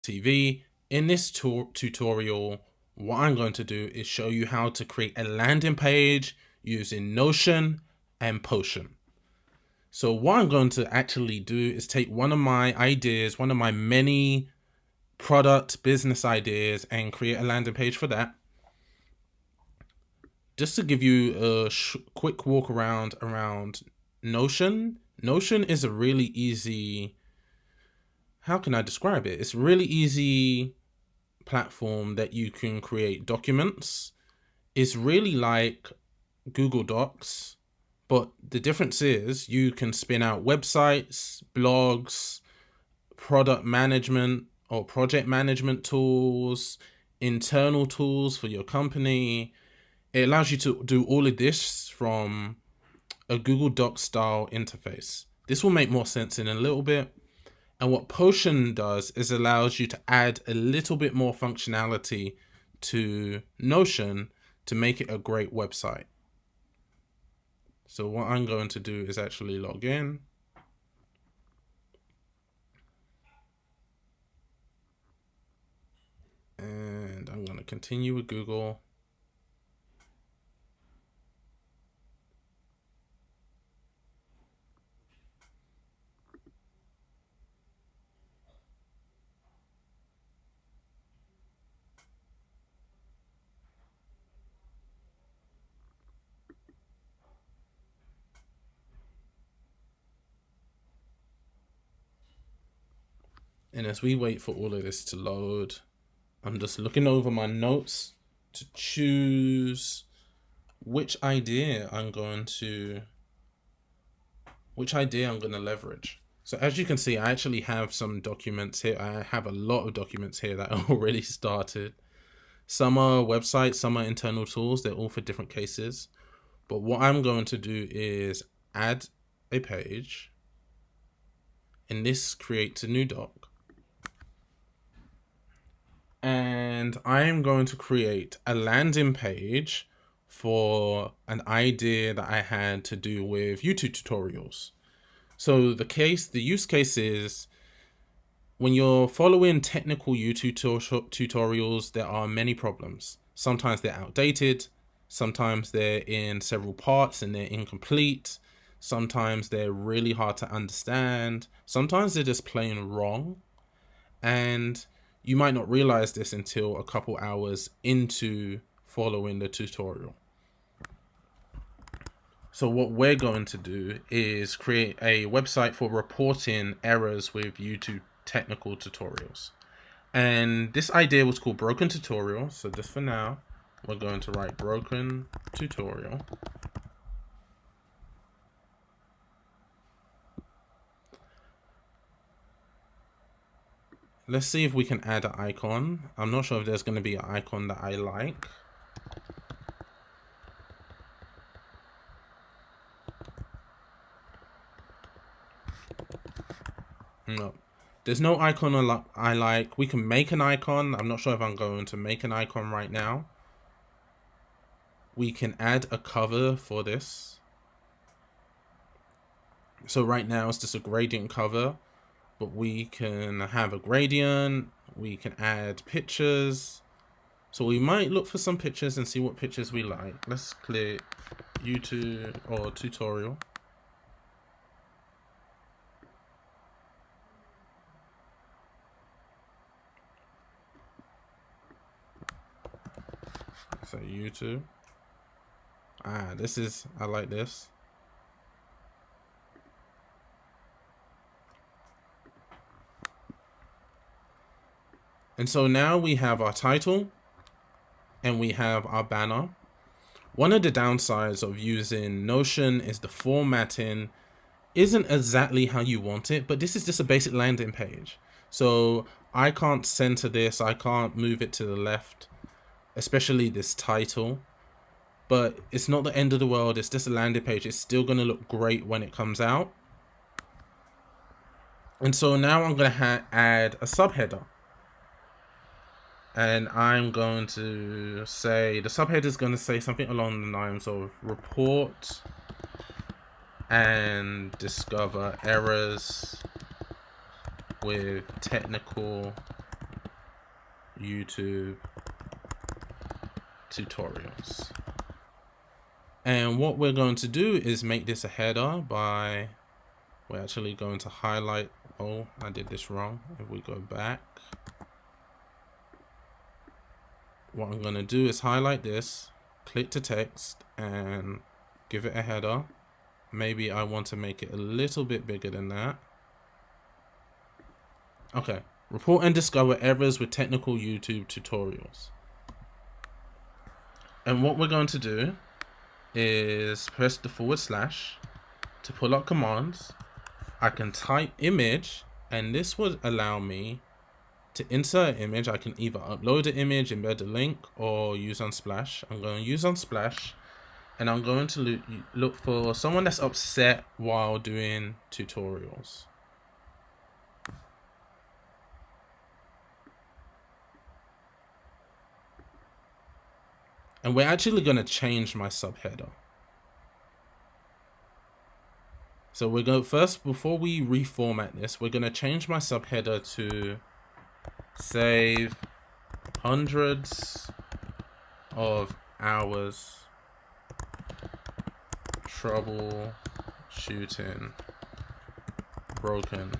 TV. In this tutorial, what I'm going to do is show you how to create a landing page using Notion and Potion. So what I'm going to actually do is take one of my ideas, one of my many product business ideas, and create a landing page for that. Just to give you a quick walk around Notion. Notion is a really easy, how can I describe it? It's a really easy platform that you can create documents. It's really like Google Docs, but the difference is you can spin out websites, blogs, product management or project management tools, internal tools for your company. It allows you to do all of this from a Google Docs style interface. This will make more sense in a little bit. And what Potion does is allows you to add a little bit more functionality to Notion to make it a great website. So what I'm going to do is actually log in. And I'm going to continue with Google. And as we wait for all of this to load, I'm just looking over my notes to choose which idea I'm going to leverage. So as you can see, I actually have some documents here. I have a lot of documents here that are already started. Some are websites, some are internal tools. They're all for different cases. But what I'm going to do is add a page, and this creates a new doc. And I'm going to create a landing page for an idea that I had to do with YouTube tutorials. So the use case is when you're following technical YouTube tutorials, there are many problems. Sometimes they're outdated. Sometimes they're in several parts and they're incomplete. Sometimes they're really hard to understand. Sometimes they're just plain wrong. And you might not realize this until a couple hours into following the tutorial. So what we're going to do is create a website for reporting errors with YouTube technical tutorials. And this idea was called Broken Tutorial. So just for now, we're going to write Broken Tutorial. Let's see if we can add an icon. I'm not sure if there's going to be an icon that I like. No, there's no icon I like. We can make an icon. I'm not sure if I'm going to make an icon right now. We can add a cover for this. So right now it's just a gradient cover, but we can have a gradient. We can add pictures. So we might look for some pictures and see what pictures we like. Let's click YouTube or tutorial. So YouTube. I like this. And so now we have our title and we have our banner. One of the downsides of using Notion is the formatting isn't exactly how you want it, but this is just a basic landing page. So I can't center this, I can't move it to the left, especially this title. But it's not the end of the world, it's just a landing page. It's still gonna look great when it comes out. And so now I'm gonna add a subheader. And I'm going to say, the subheader is going to say something along the lines of report and discover errors with technical YouTube tutorials. And what we're going to do is make this a header by, we're actually going to highlight, oh, I did this wrong. If we go back, what I'm going to do is highlight this, click to text, and give it a header. Maybe I want to make it a little bit bigger than that. Okay, report and discover errors with technical YouTube tutorials. And what we're going to do is press the / to pull up commands. I can type image, and this would allow me to insert an image. I can either upload an image, embed a link, or use Unsplash. I'm going to use Unsplash, and I'm going to look for someone that's upset while doing tutorials. And we're actually going to change my subheader. So we're going first, before we reformat this, we're going to change my subheader to save hundreds of hours troubleshooting broken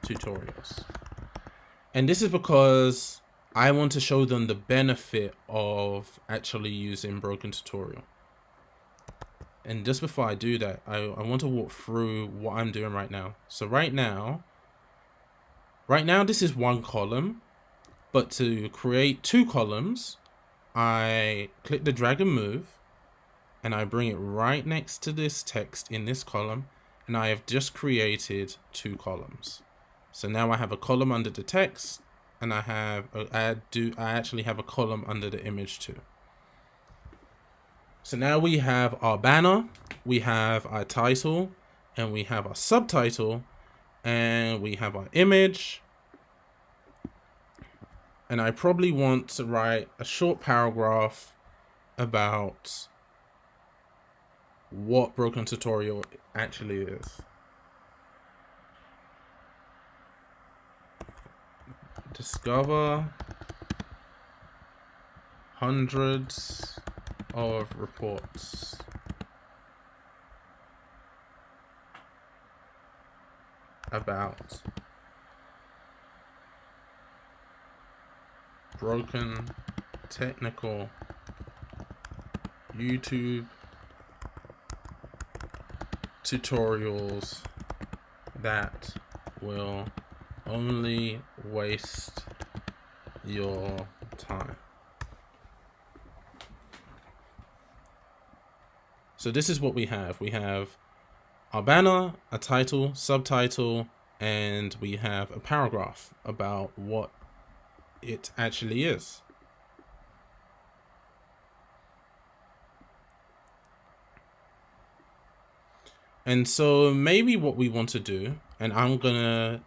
tutorials. And this is because I want to show them the benefit of actually using broken tutorial. And just before I do that, I want to walk through what I'm doing right now. So right now this is one column, but to create 2 columns, I click the drag and move, and I bring it right next to this text in this column, and I have just created 2 columns. So now I have a column under the text, and I actually have a column under the image too. So now we have our banner, we have our title, and we have our subtitle, and we have our image. And I probably want to write a short paragraph about what broken tutorial actually is. Discover hundreds of reports about broken technical YouTube tutorials that will only waste your time. So this is what we have. We have our banner, a title, subtitle, and we have a paragraph about what it actually is. And so maybe what we want to do, and I'm gonna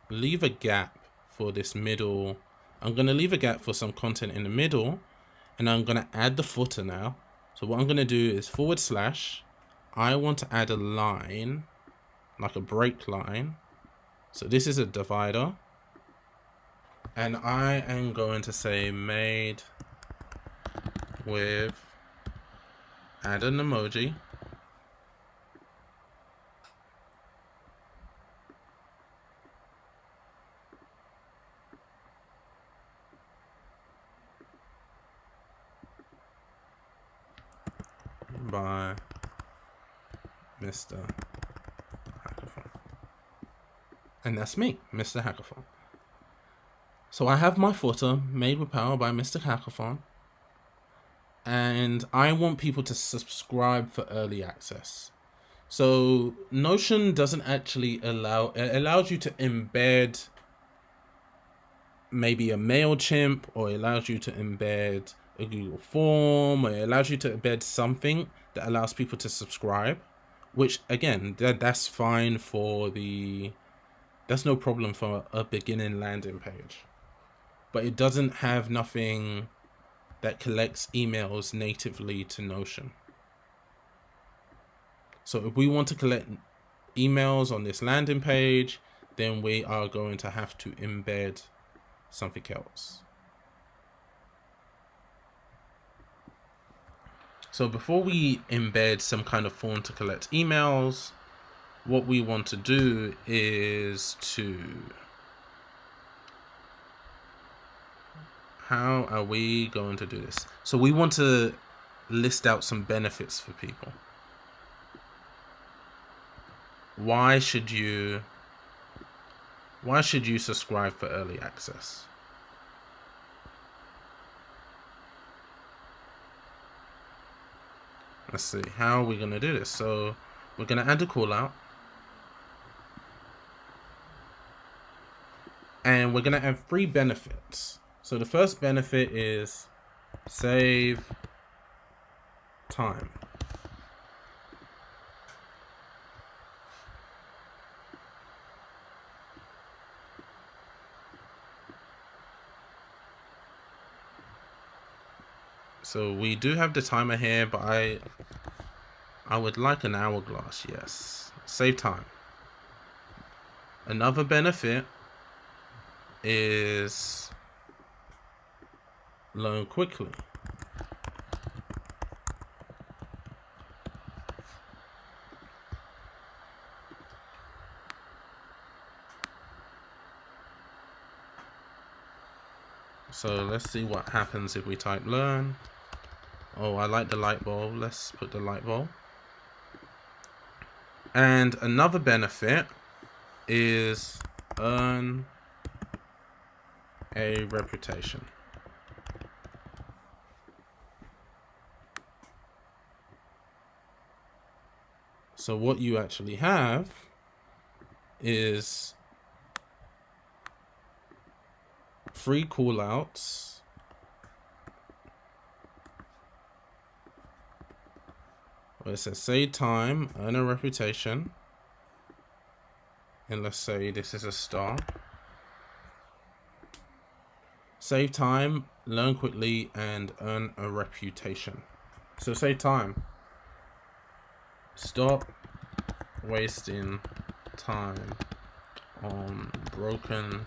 leave a gap for this middle. I'm gonna leave a gap for some content in the middle, and I'm gonna add the footer now. So what I'm gonna do is / I want to add a line, like a break line. So this is a divider, and I am going to say made with, add an emoji, by Mr. Hackathon. And that's me, Mr. Hackathon. So I have my footer made with power by Mr. Hackathon, and I want people to subscribe for early access. So Notion doesn't actually allow, it allows you to embed maybe a MailChimp, or it allows you to embed a Google form, or it allows you to embed something that allows people to subscribe, which again, that's fine for that's no problem for a beginning landing page. But it doesn't have nothing that collects emails natively to Notion. So if we want to collect emails on this landing page, then we are going to have to embed something else. So before we embed some kind of form to collect emails, what we want to do is how are we going to do this? So we want to list out some benefits for people. Why should you subscribe for early access? Let's see, how are we going to do this? So we're going to add a call out. And we're going to have 3 benefits. So the first benefit is save time. So we do have the timer here, but I would like an hourglass. Yes, save time. Another benefit is learn quickly. So let's see what happens if we type learn. Oh, I like the light bulb. Let's put the light bulb. And another benefit is earn a reputation. So what you actually have is 3 callouts. Where it says save time, earn a reputation. And let's say this is a star. Save time, learn quickly, and earn a reputation. So save time. Stop wasting time on broken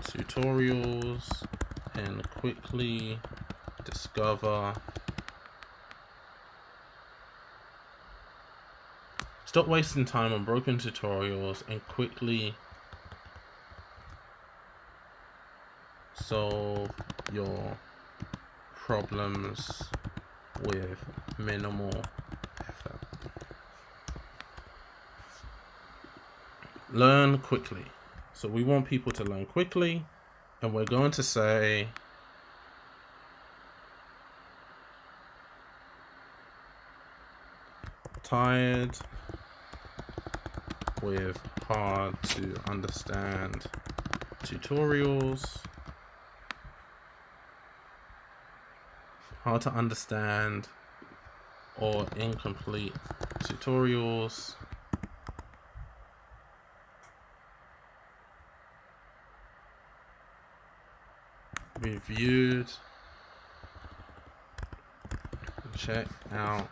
tutorials and quickly discover. Stop wasting time on broken tutorials and quickly solve your problems with minimal effort. Learn quickly. So we want people to learn quickly, and we're going to say tired with hard to understand tutorials. Hard to understand or incomplete tutorials. Reviewed. Check out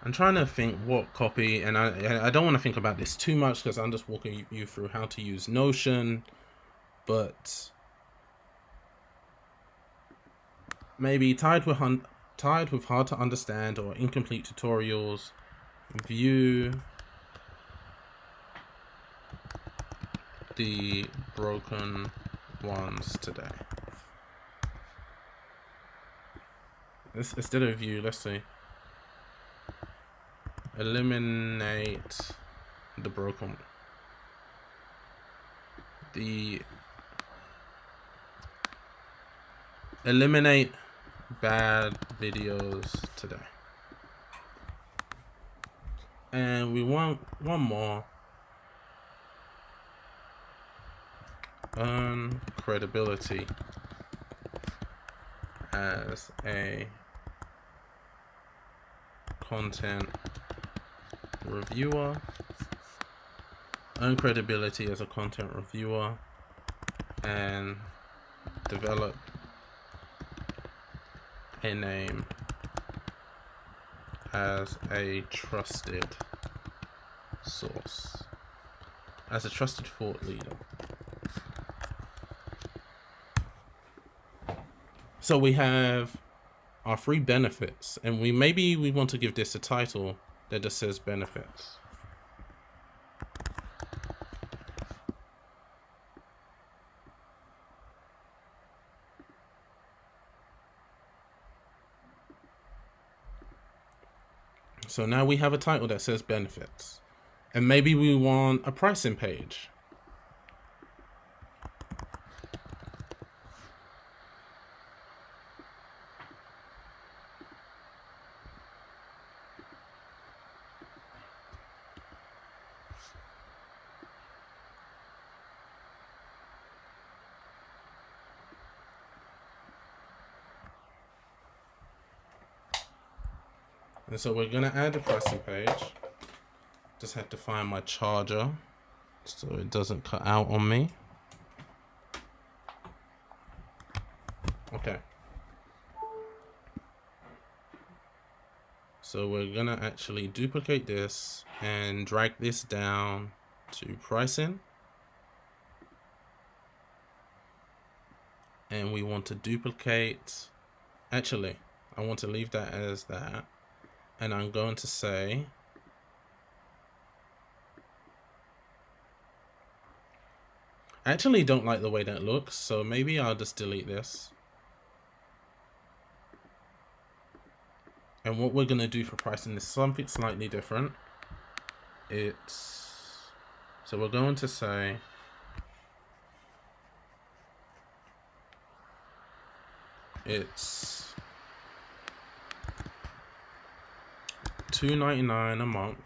I'm trying to think what copy, and I don't want to think about this too much because I'm just walking you through how to use Notion, but maybe tired with hard to understand or incomplete tutorials. View the broken ones today. Instead of view, let's see. Eliminate the broken. Eliminate bad videos today. And we want one more. Earn credibility as a content reviewer. Earn credibility as a content reviewer and develop a name as a trusted source as a trusted thought leader. So we have our 3 benefits, and maybe we want to give this a title that just says benefits. So now we have a title that says benefits, and maybe we want a pricing page. And so we're gonna add a pricing page. Just have to find my charger so it doesn't cut out on me. Okay. So we're gonna actually duplicate this and drag this down to pricing. And we want to duplicate, actually, I want to leave that as that. And I'm going to say I actually don't like the way that looks, so maybe I'll just delete this. And what we're going to do for pricing is something slightly different. So we're going to say it's $2.99 a month.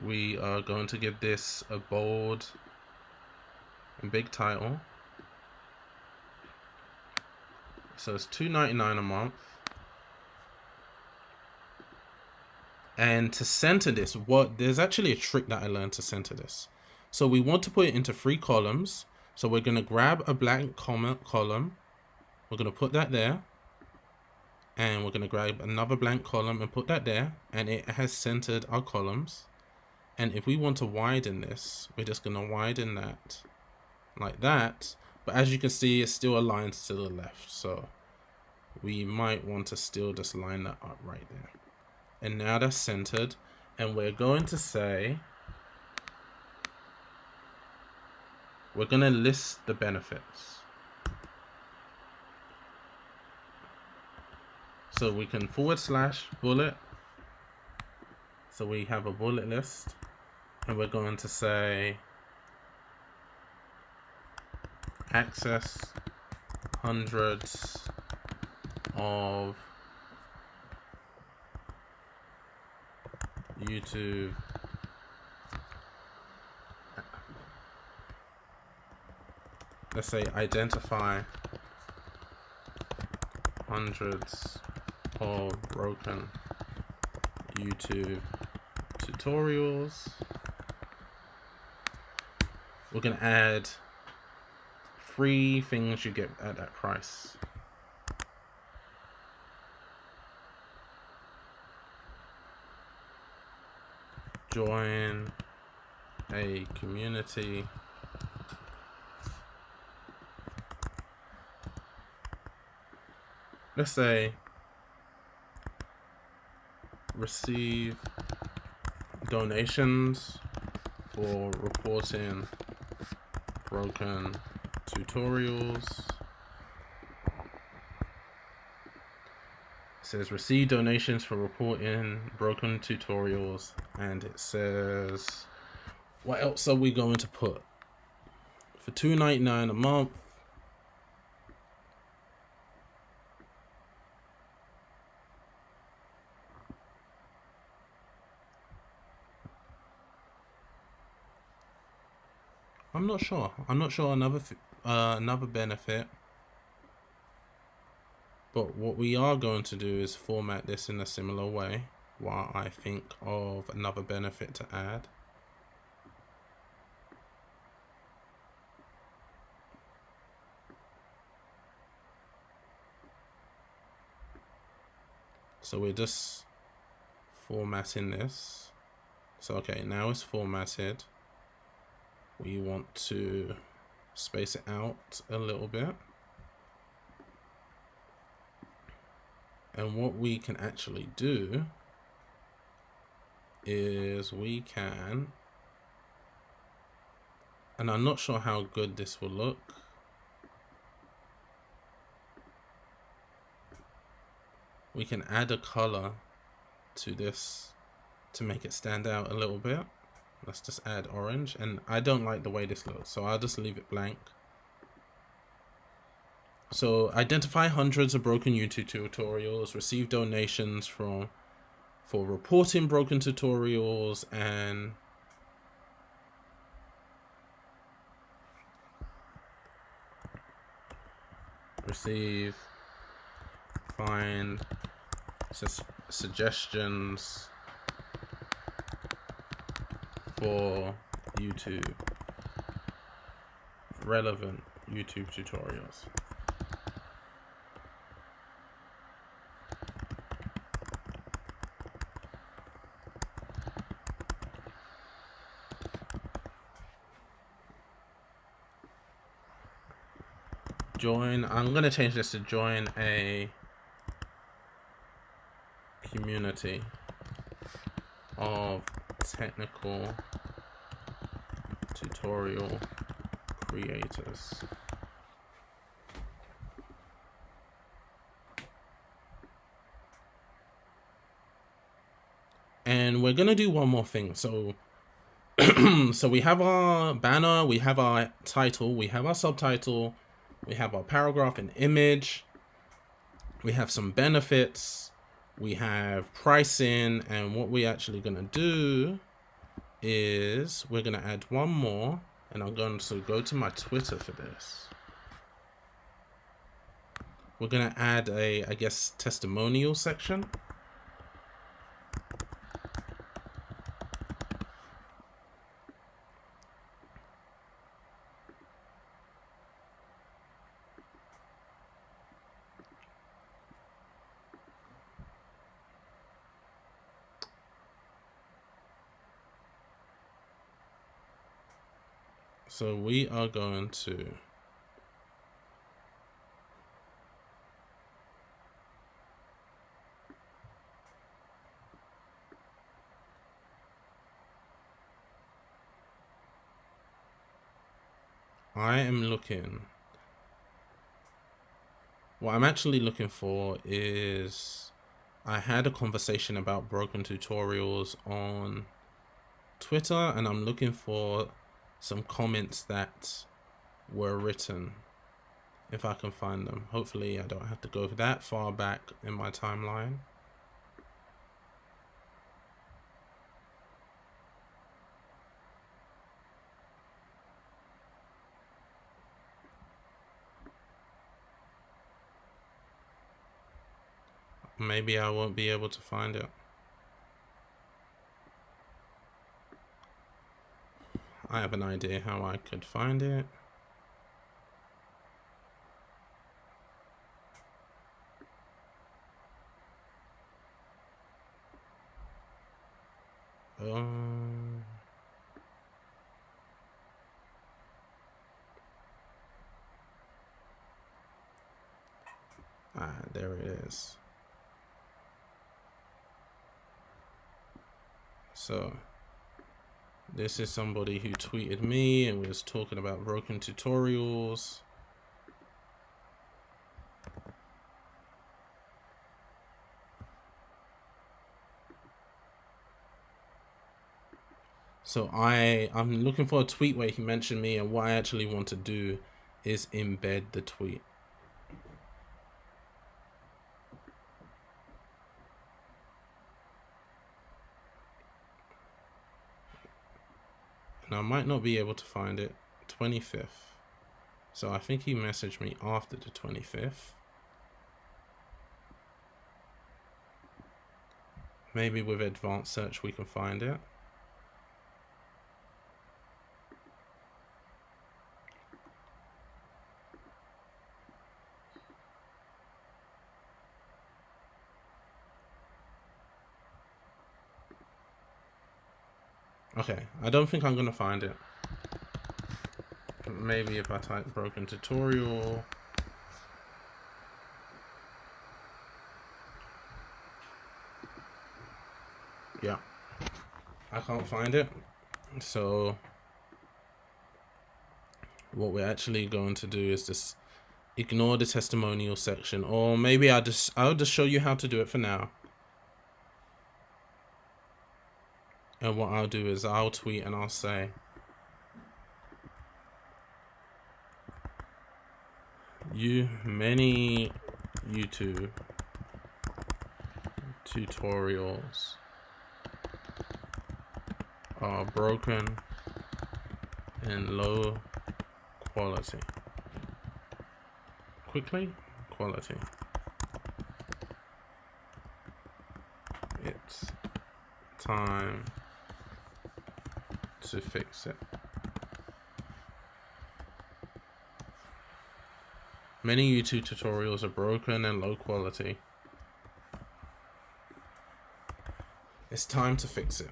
We are going to give this a bold and big title. So it's $2.99 a month. And to center this, there's actually a trick that I learned to center this. So we want to put it into 3 columns. So we're going to grab a blank column. We're going to put that there. And we're going to grab another blank column and put that there. And it has centered our columns. And if we want to widen this, we're just going to widen that like that. But as you can see, it still aligns to the left. So we might want to still just line that up right there. And now that's centered. And we're going to say, we're going to list the benefits. So we can / bullet. So we have a bullet list. And we're going to say access hundreds of YouTube let's say identify hundreds of broken YouTube tutorials. We're going to add 3 things you get at that price. Join a community let's say receive donations for reporting broken tutorials. It says receive donations for reporting broken tutorials, and it says what else are we going to put for $2.99 a month? I'm not sure. Another benefit. But what we are going to do is format this in a similar way while I think of another benefit to add. So we're just formatting this. So okay, now it's formatted. We want to space it out a little bit. And what we can actually do is we can, and I'm not sure how good this will look. We can add a color to this to make it stand out a little bit. Let's just add orange, and I don't like the way this looks, so I'll just leave it blank. So identify hundreds of broken YouTube tutorials, receive donations for reporting broken tutorials, and find suggestions for YouTube, relevant YouTube tutorials. I'm going to change this to join a community of technical tutorial creators. And we're going to do one more thing. So so we have our banner, we have our title, we have our subtitle, we have our paragraph and image, we have some benefits, we have pricing, and what we're actually going to do is we're going to add one more, and I'm going to go to my Twitter for this. We're going to add a, I guess, testimonial section. So we are going to what I'm actually looking for is, I had a conversation about broken tutorials on Twitter, and I'm looking for some comments that were written, if I can find them. Hopefully I don't have to go that far back in my timeline. Maybe I won't be able to find it. I have an idea how I could find it. There it is. So this is somebody who tweeted me and was talking about broken tutorials. So I'm looking for a tweet where he mentioned me, and what I actually want to do is embed the tweet. And I might not be able to find it. 25th. So I think he messaged me after the 25th. Maybe with advanced search we can find it. Okay, I don't think I'm gonna find it. Maybe if I type broken tutorial. Yeah, I can't find it. So what we're actually going to do is just ignore the testimonial section, or maybe I'll just show you how to do it for now. And what I'll do is I'll tweet and I'll say, many YouTube tutorials are broken and low quality. Quality. It's time to fix it. Many YouTube tutorials are broken and low quality. It's time to fix it.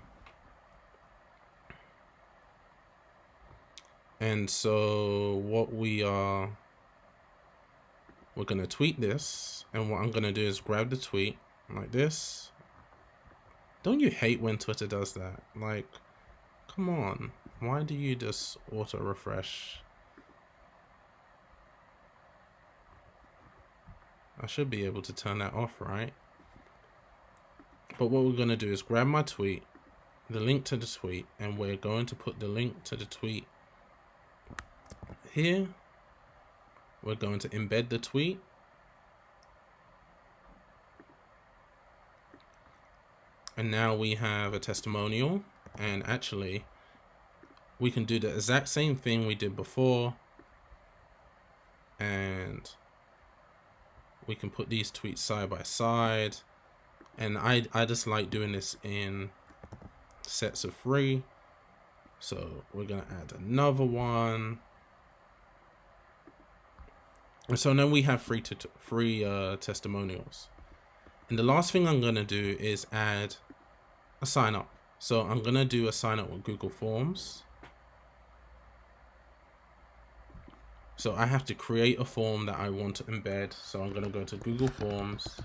And so what we're gonna tweet this, and what I'm gonna do is grab the tweet like this. Don't you hate when Twitter does that? Like, come on, why do you just auto refresh? I should be able to turn that off, right? But what we're gonna do is grab my tweet, the link to the tweet, and we're going to put the link to the tweet here. We're going to embed the tweet. And now we have a testimonial, and actually we can do the exact same thing we did before, and we can put these tweets side by side. And I just like doing this in sets of 3. So we're gonna add another one. And so now we have three testimonials. And the last thing I'm gonna do is add a sign up. So I'm gonna do a sign up with Google Forms. So I have to create a form that I want to embed. So I'm gonna go to Google Forms.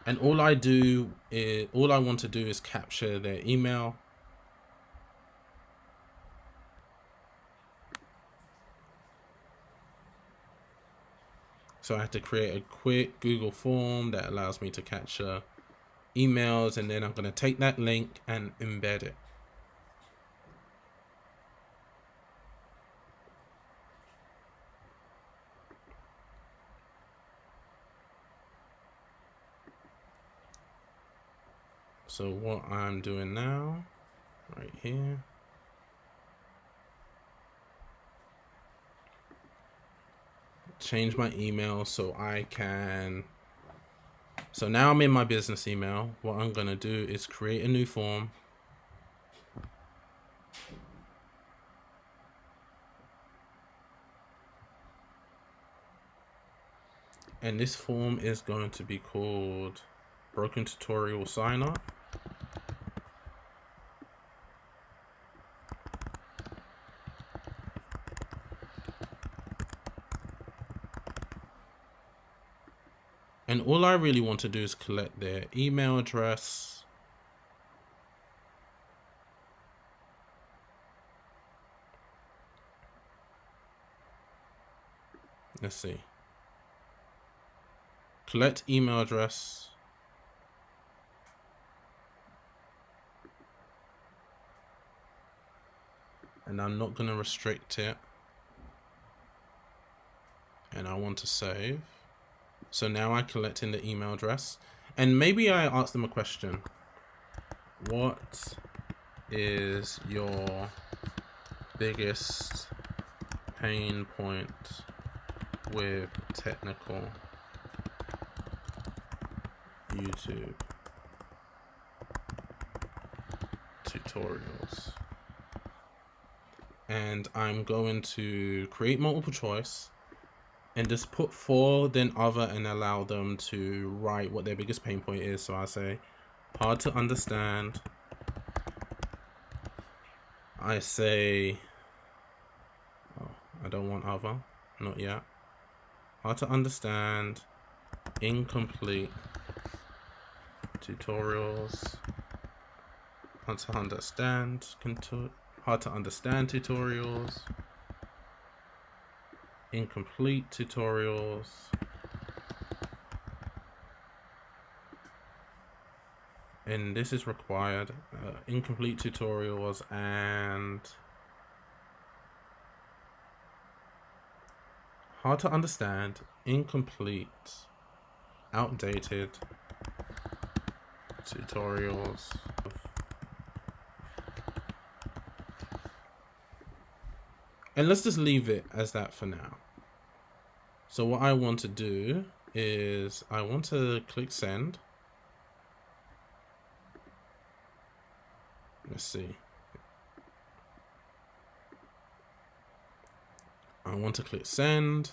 And all I want to do is capture their email. So I have to create a quick Google form that allows me to capture emails, and then I'm going to take that link and embed it. So what I'm doing now, right here, change my email so I can. So now I'm in my business email. What I'm going to do is create a new form. And this form is going to be called Broken Tutorial Sign Up. And all I really want to do is collect their email address. Let's see. Collect email address. And I'm not going to restrict it. And I want to save. So now I collect in the email address. And maybe I ask them a question. What is your biggest pain point with technical YouTube tutorials? And I'm going to create multiple choice and just put for, then other, and allow them to write what their biggest pain point is. So I say hard to understand I say, oh, I don't want other, not yet. Hard to understand, incomplete tutorials. Hard to understand, hard to understand tutorials. Incomplete tutorials. And this is required. Incomplete tutorials and hard to understand, incomplete, outdated tutorials. And let's just leave it as that for now. So what I want to do is I want to click send. Let's see. I want to click send.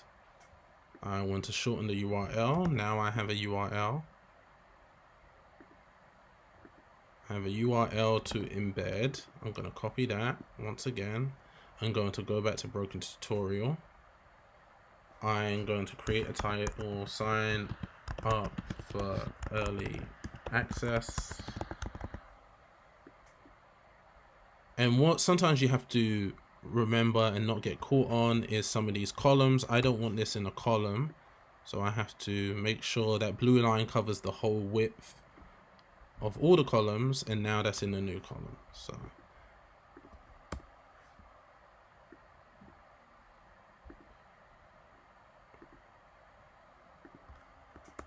I want to shorten the URL. Now I have a URL. I have a URL to embed. I'm going to copy that once again. I'm going to go back to broken tutorial. I'm going to create a title, sign up for early access. And what sometimes you have to remember and not get caught on is some of these columns. I don't want this in a column, so I have to make sure that blue line covers the whole width of all the columns, and now that's in a new column. So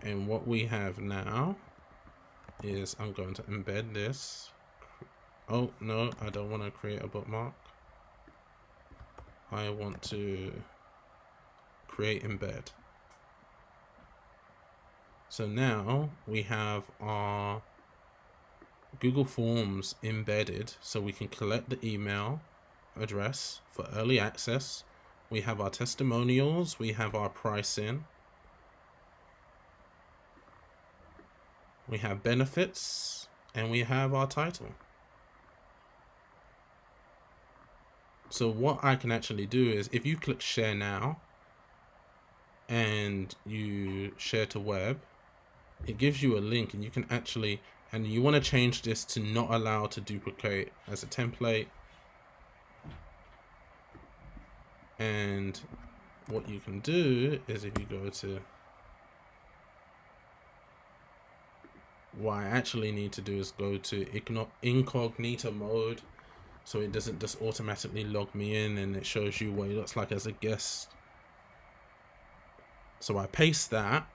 and what we have now is I'm going to embed this. Oh no, I don't want to create a bookmark. I want to create embed. So now we have our Google Forms embedded, so we can collect the email address for early access. We have our testimonials, we have our pricing, we have benefits, and we have our title. So what I can actually do is if you click share now and you share to web, it gives you a link, and you can actually, and you want to change this to not allow to duplicate as a template. And what you can do is if you go to, what I actually need to do is go to incognito mode, so it doesn't just automatically log me in and it shows you what it looks like as a guest. So I paste that.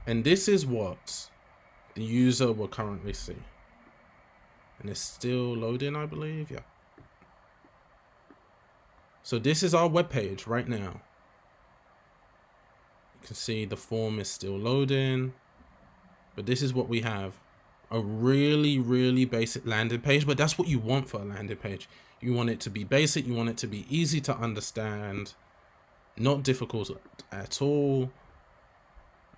And this is what the user will currently see. And it's still loading, I believe. Yeah. So this is our web page right now. You can see the form is still loading. But this is what we have. A really, really basic landing page. But that's what you want for a landing page. You want it to be basic. You want it to be easy to understand. Not difficult at all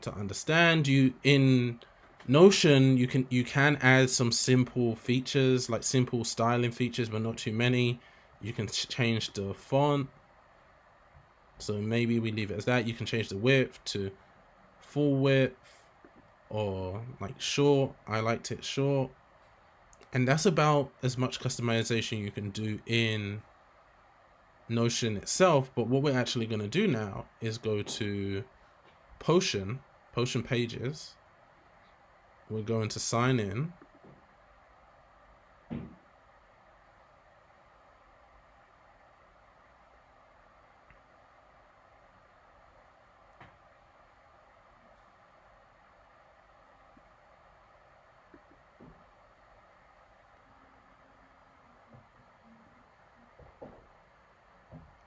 to understand. You in Notion, you can add some simple features, like simple styling features, but not too many. You can change the font, so maybe we leave it as that. You can change the width to full width or like short. I liked it short, and that's about as much customization you can do in Notion itself. But what we're actually going to do now is go to Potion pages. We're going to sign in.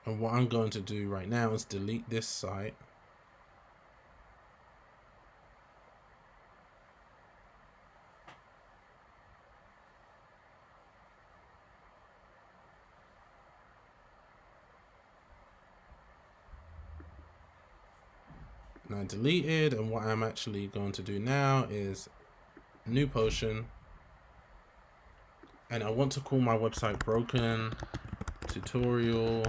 And what I'm going to do right now is delete this site. And I deleted, and what I'm actually going to do now is new Potion, And I want to call my website Broken Tutorial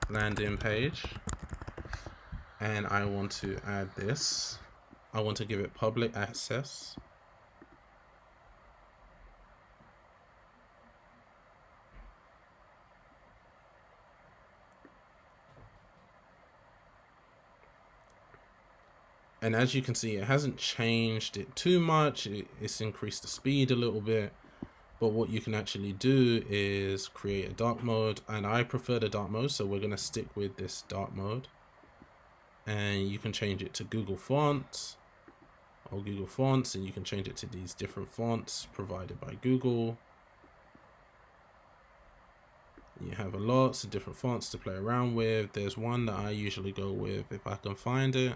Landing Page. And I want to add this. I want to give it public access. And as you can see, it hasn't changed it too much. It's increased the speed a little bit. But what you can actually do is create a dark mode. And I prefer the dark mode, so we're going to stick with this dark mode. And you can change it to Google Fonts or Google Fonts. And you can change it to these different fonts provided by Google. You have lots of different fonts to play around with. There's one that I usually go with if I can find it.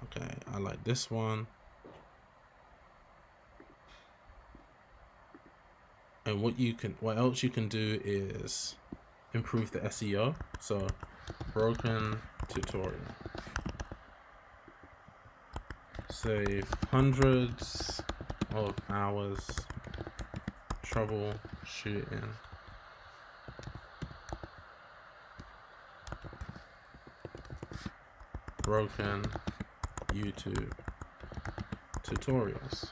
Okay, I like this one. And what else you can do is improve the SEO. So Broken Tutorial. Save hundreds of hours troubleshooting. Broken YouTube tutorials.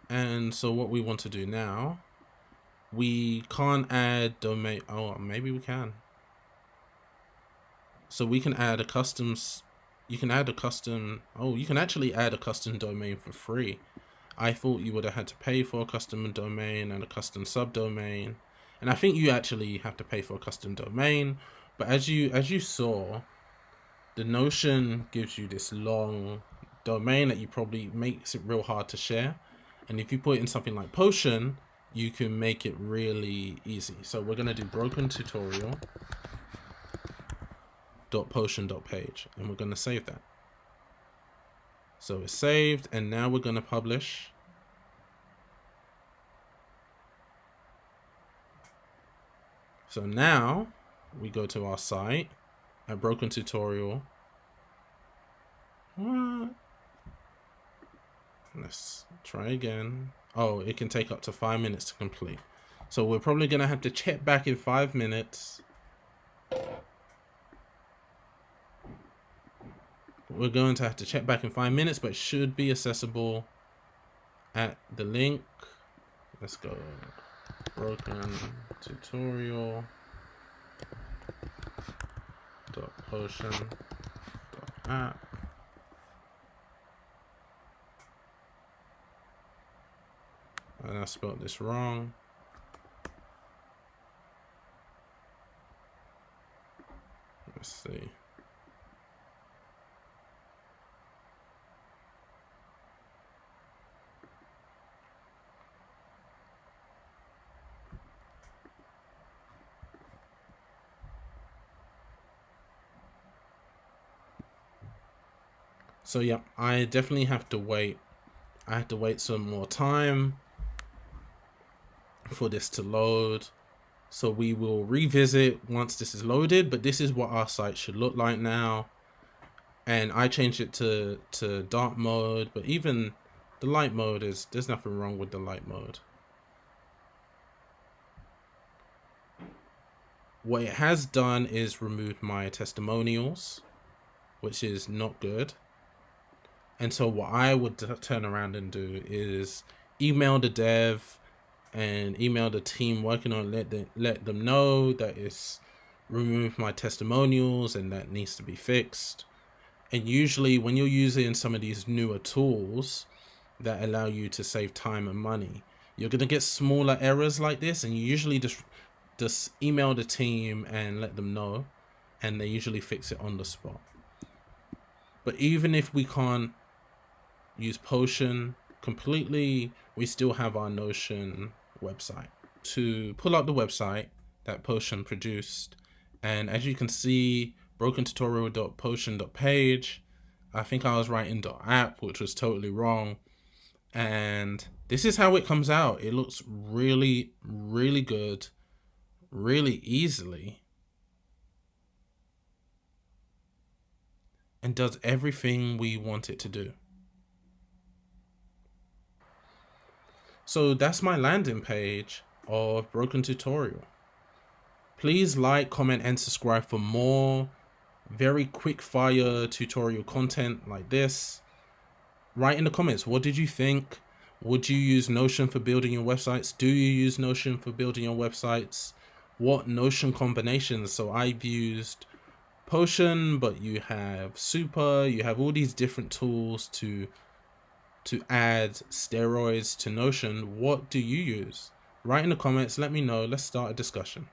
And so what we want to do now, we can't add domain. Oh, maybe we can. So we can add a custom. You can add a custom. Oh, you can actually add a custom domain for free. I thought you would have had to pay for a custom domain and a custom subdomain. And I think you actually have to pay for a custom domain. But as you saw, the Notion gives you this long domain that you probably makes it real hard to share. And if you put it in something like Potion, you can make it really easy. So we're going to do broken tutorial .potion.page, and we're going to save that. So it's saved, and now we're going to publish. So now we go to our site at Broken Tutorial. What? Let's try again. Oh, it can take up to 5 minutes to complete. So we're probably going to have to check back in 5 minutes. We're going to have to check back in 5 minutes, but it should be accessible at the link. Let's go. Broken tutorial .potion.app. And I spelled this wrong. Let's see. So yeah, I definitely have to wait. I have to wait some more time for this to load. So we will revisit once this is loaded, but this is what our site should look like now. And I changed it to dark mode, but even the light mode there's nothing wrong with the light mode. What it has done is removed my testimonials, which is not good. And so what I would turn around and do is email the dev and email the team working on it, let them know that it's removed my testimonials and that needs to be fixed. And usually when you're using some of these newer tools that allow you to save time and money, you're going to get smaller errors like this, and you usually just email the team and let them know, and they usually fix it on the spot. But even if we can't use Potion completely, we still have our Notion website. To pull up the website that Potion produced, and as you can see, brokentutorial.potion.page, I think I was writing .app, which was totally wrong. And this is how it comes out. It looks really, really good, really easily. and does everything we want it to do. So that's my landing page of Broken Tutorial. Please like, comment, and subscribe for more very quick fire tutorial content like this. Write in the comments, what did you think? Would you use Notion for building your websites? Do you use Notion for building your websites? What Notion combinations? So I've used Potion, but you have Super, you have all these different tools to add steroids to Notion. What do you use? Write in the comments, let me know. Let's start a discussion.